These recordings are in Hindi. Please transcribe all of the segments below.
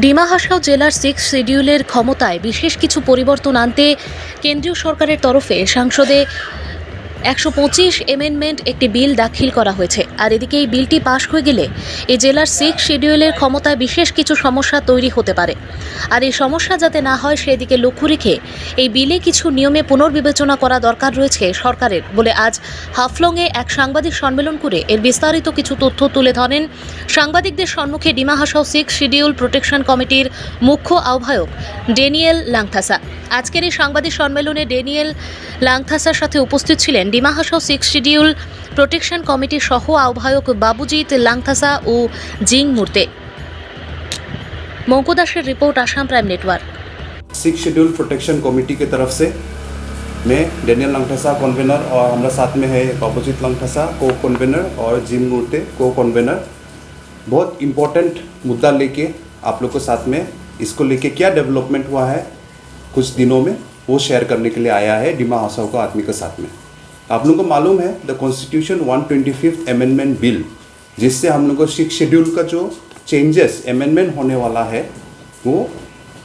ডিমা হাসাও জেলার 6 শিডিউলের ক্ষমতায় বিশেষ কিছু পরিবর্তন আনতে কেন্দ্রীয় সরকারের তরফে সংসদে 125 অ্যামেন্ডমেন্ট একটি বিল দাখিল করা হয়েছে। আর এদিকে এই বিলটি পাশ হয়ে গেলে এই জেলার 6 শিডিউলের ক্ষমতায় বিশেষ কিছু সমস্যা তৈরি হতে পারে। আর এই সমস্যা যাতে না হয় সেদিকে লক্ষ্য রেখে এই বিলে কিছু নিয়মে পুনর্বিবেচনা করা দরকার রয়েছে সরকারের বলে আজ হাফলংয়ে এক সাংবাদিক সম্মেলন করে এর বিস্তারিত কিছু তথ্য তুলে ধরেন সাংবাদিকদের সম্মুখে ডিমা হাসাও 6 শিডিউল প্রোটেকশন কমিটির মুখ্য আহ্বায়ক ড্যানিয়েল লাংথাসা। আজকের এই সাংবাদিক সম্মেলনে ড্যানিয়েল লাংথাসার সাথে উপস্থিত ছিলেন ডিমা হাসাও 6 শিডিউল প্রোটেকশন কমিটির সহ আহ্বায়ক বাবুজিৎ লাংথাসা ও জিং মুর্তে। মঙ্কু দাসের report Assam prime network. 6 schedule protection committee की तरफ से मैं डेनियल लंगथसा कन्वेनर और हमारा साथ में है बाबूजीत लंगथसा को कन्वेनर और जिम मूर्ते को कन्वेनर। बहुत इम्पोर्टेंट मुद्दा लेके आप लोग के साथ में इसको लेके क्या डेवलपमेंट हुआ है कुछ दिनों में वो शेयर करने के लिए आया है डिमा हासाओ का आदमी के साथ में। आप लोगों को मालूम है the constitution 125th amendment bill जिससे हम लोग को 6 शेड्यूल का जो चेंजेस अमेंडमेंट होने वाला है वो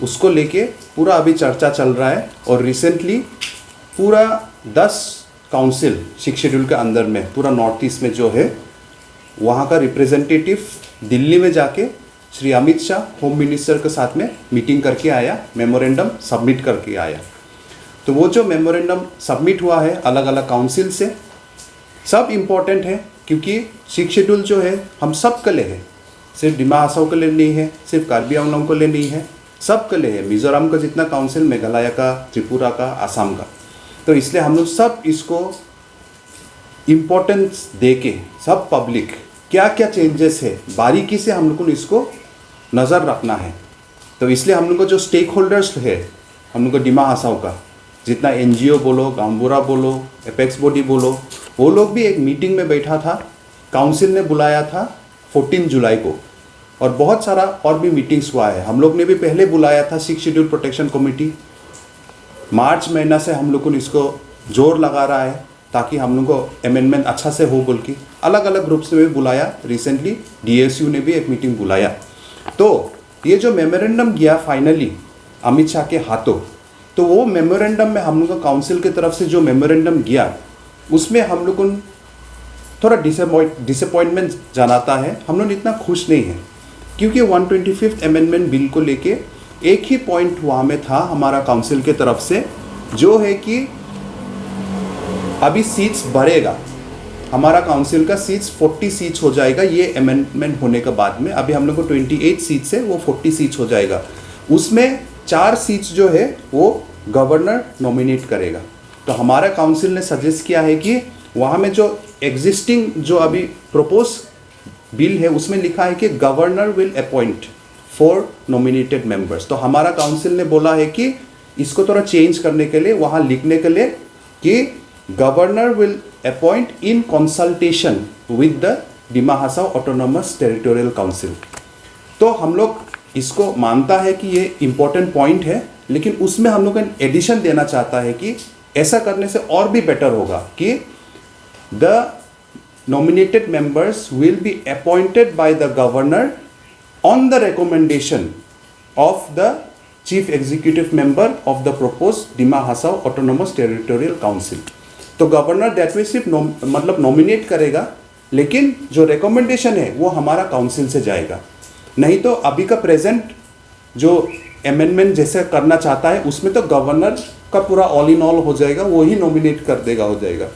उसको लेके पूरा अभी चर्चा चल रहा है। और रिसेंटली पूरा 10 काउंसिल 6 शेड्यूल के अंदर में पूरा नॉर्थ ईस्ट में जो है वहाँ का रिप्रेजेंटेटिव दिल्ली में जाके श्री अमित शाह होम मिनिस्टर के साथ में मीटिंग करके आया, मेमोरेंडम सबमिट करके आया। तो वो जो मेमोरेंडम सबमिट हुआ है अलग अलग काउंसिल से सब इम्पोर्टेंट है क्योंकि 6 शेड्यूल जो है हम सब के लिए है, सिर्फ डिमा हासाओ के लिए नहीं है, सिर्फ कार्बी आंगलों के लिए नहीं है, सब के लिए है। मिजोरम का जितना काउंसिल, मेघालय का, त्रिपुरा का, आसाम का, तो इसलिए हम लोग सब इसको इम्पोर्टेंस दे के सब पब्लिक क्या क्या चेंजेस है बारीकी से हम लोग को इसको नज़र रखना है। तो इसलिए हम लोग को जो स्टेक होल्डर्स है हम लोग को डिमा हासाओ का जितना NGO बोलो, गांबुरा बोलो, एपेक्स बॉडी बोलो, वो लोग भी एक मीटिंग में बैठा था, काउंसिल ने बुलाया था 14 जुलाई को और बहुत सारा और भी मीटिंग्स हुआ है। हम लोग ने भी पहले बुलाया था 6 शेड्यूल प्रोटेक्शन कमेटी। मार्च महीना से हम लोग को इसको जोर लगा रहा है ताकि हम लोग को अमेंडमेंट अच्छा से हो बोल के अलग अलग ग्रुप्स ने भी बुलाया। रिसेंटली DSU ने भी एक मीटिंग बुलाया। तो ये जो मेमोरेंडम गया फाइनली अमित शाह के हाथों, तो वो मेमोरेंडम में हम लोग का काउंसिल की तरफ से जो मेमोरेंडम गया उसमें हम लोग को थोड़ा डिसअपॉइंटमेंट जनाता है। हम लोग इतना खुश नहीं हैं क्योंकि 125th अमेंडमेंट बिल को लेके एक ही पॉइंट वहाँ में था हमारा काउंसिल के तरफ से जो है कि अभी सीट्स बढ़ेगा, हमारा काउंसिल का सीट्स 40 सीट्स हो जाएगा ये अमेंडमेंट होने के बाद में। अभी हम लोग को 28 सीट्स है, वो 40 सीट्स हो जाएगा। उसमें 4 सीट्स जो है वो गवर्नर नॉमिनेट करेगा। तो हमारा काउंसिल ने सजेस्ट किया है कि वहाँ में जो एग्जिस्टिंग जो अभी प्रपोज बिल है उसमें लिखा है कि governor will appoint 4 nominated members. तो हमारा काउंसिल ने बोला है कि इसको थोड़ा चेंज करने के लिए वहाँ लिखने के लिए कि governor will appoint in consultation with the Dima Hasao autonomous territorial council. तो हम लोग इसको मानता है कि ये इम्पोर्टेंट पॉइंट है, लेकिन उसमें हम लोग एडिशन देना चाहता है कि ऐसा करने से और भी बेटर होगा कि the nominated members will be appointed by the governor on the recommendation of the chief executive member of the proposed Dima Hasao Autonomous Territorial Council। तो गवर्नर दैट वे सिर्फ मतलब नॉमिनेट करेगा, लेकिन जो रिकमेंडेशन है वो हमारा काउंसिल से जाएगा। नहीं तो अभी का प्रेजेंट जो अमेंडमेंट जैसे करना चाहता है उसमें तो गवर्नर का पूरा ऑल इन ऑल हो जाएगा, वो ही नॉमिनेट कर देगा हो जाएगा।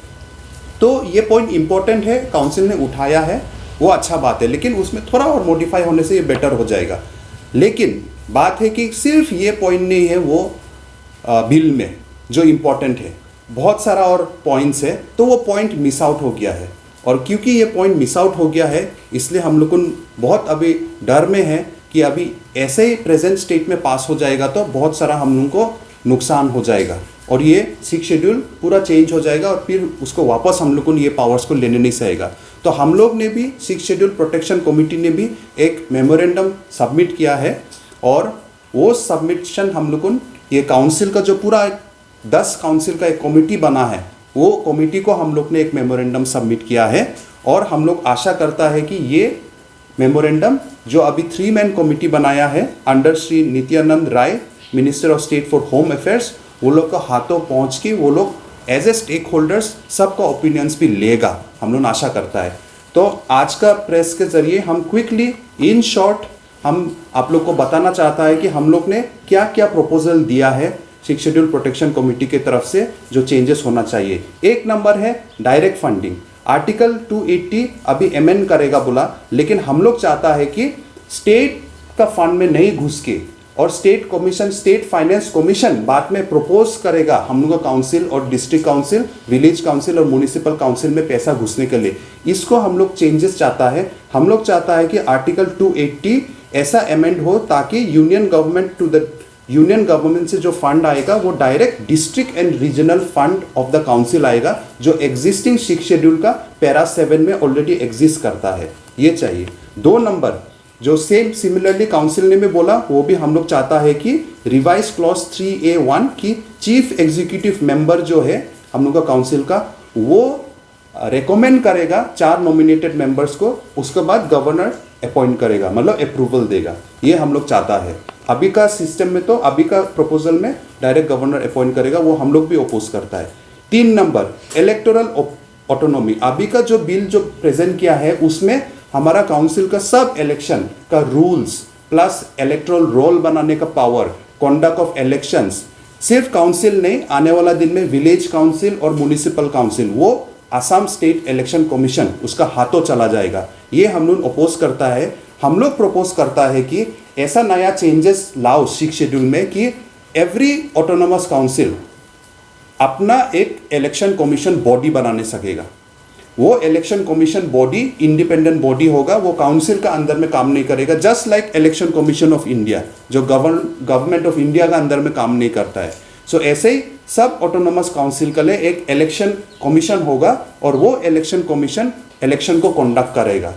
तो ये पॉइंट इंपॉर्टेंट है, काउंसिल ने उठाया है, वो अच्छा बात है, लेकिन उसमें थोड़ा और मॉडिफाई होने से ये बेटर हो जाएगा। लेकिन बात है कि सिर्फ ये पॉइंट नहीं है वो बिल में जो इम्पोर्टेंट है, बहुत सारा और पॉइंट्स है, तो वो पॉइंट मिस आउट हो गया है। और क्योंकि ये पॉइंट मिस आउट हो गया है इसलिए हम लोग बहुत अभी डर में है कि अभी ऐसे ही प्रेजेंट स्टेट में पास हो जाएगा तो बहुत सारा हम लोग को नुकसान हो जाएगा और ये 6 शेड्यूल पूरा चेंज हो जाएगा और फिर उसको वापस हम लोग को ये पावर्स को लेने नहीं सकेगा। तो हम लोग ने भी 6 शेड्यूल प्रोटेक्शन कमेटी ने भी एक मेमोरेंडम सबमिट किया है और वो सबमिशन हम लोग ये काउंसिल का जो पूरा 10 काउंसिल का एक कमेटी बना है वो कमेटी को हम लोग ने एक मेमोरेंडम सबमिट किया है और हम लोग आशा करता है कि ये मेमोरेंडम जो अभी 3 मैन कमेटी बनाया है under Shri Nityanand Rai, minister of state for home affairs, वो लोग का हाथों पहुंच के वो लोग एज ए स्टेक होल्डर्स सबका ओपिनियंस भी लेगा, हम लोग आशा करता है। तो आज का प्रेस के जरिए हम क्विकली इन शॉर्ट हम आप लोग को बताना चाहता है कि हम लोग ने क्या क्या प्रपोजल दिया है 6 शेड्यूल प्रोटेक्शन कमेटी की तरफ से जो चेंजेस होना चाहिए। एक नंबर है डायरेक्ट फंडिंग। आर्टिकल 280 अभी एमेंड करेगा बोला, लेकिन हम लोग चाहता है कि स्टेट का फंड में नहीं घुस के और state commission, state finance commission बाद में प्रपोज करेगा हम लोग का काउंसिल और डिस्ट्रिक्ट काउंसिल, विलेज काउंसिल और म्यूनिसिपल काउंसिल में पैसा घुसने के लिए, इसको हम लोग चेंजेस चाहता है। हम लोग चाहता है कि आर्टिकल 280 ऐसा अमेंड हो ताकि यूनियन गवर्नमेंट से जो फंड आएगा वो direct district and regional fund of the council आएगा, जो एग्जिस्टिंग 6 शेड्यूल का पैरा 7 में ऑलरेडी एग्जिस्ट करता है, ये चाहिए। 2 नंबर जो सिमिलरली काउंसिल ने भी बोला, वो भी हम लोग चाहता है कि रिवाइज क्लॉज 3A1 की चीफ एग्जीक्यूटिव मेंबर जो है हम लोग का काउंसिल का, वो रेकमेंड करेगा 4 नॉमिनेटेड मेंबर्स को, उसके बाद गवर्नर अपॉइंट करेगा, मतलब अप्रूवल देगा, ये हम लोग चाहता है। अभी का सिस्टम में तो अभी का प्रपोजल में डायरेक्ट गवर्नर अपॉइंट करेगा, वो हम लोग भी अपोज करता है। 3 नंबर इलेक्टोरल ऑटोनॉमी। अभी का जो बिल जो प्रेजेंट किया है उसमें हमारा काउंसिल का सब इलेक्शन का रूल्स प्लस इलेक्टोरल रोल बनाने का पावर, कॉन्डक्ट ऑफ इलेक्शंस सिर्फ काउंसिल नहीं, आने वाला दिन में विलेज काउंसिल और म्यूनिसिपल काउंसिल वो असम स्टेट इलेक्शन कमीशन उसका हाथों चला जाएगा, ये हम लोग अपोज करता है। हम लोग प्रपोज करता है कि ऐसा नया चेंजेस लाओ 6 शेड्यूल में कि एवरी ऑटोनोमस काउंसिल अपना एक इलेक्शन कमीशन बॉडी बनाने सकेगा। वो election commission body independent body होगा, वो काउंसिल का अंदर में काम नहीं करेगा, just like election commission of India जो गवर्नमेंट ऑफ इंडिया का अंदर में काम नहीं करता है। सो ऐसे ही सब ऑटोनोमस काउंसिल के लिए एक इलेक्शन कमीशन होगा और वो इलेक्शन कमीशन इलेक्शन को कंडक्ट करेगा।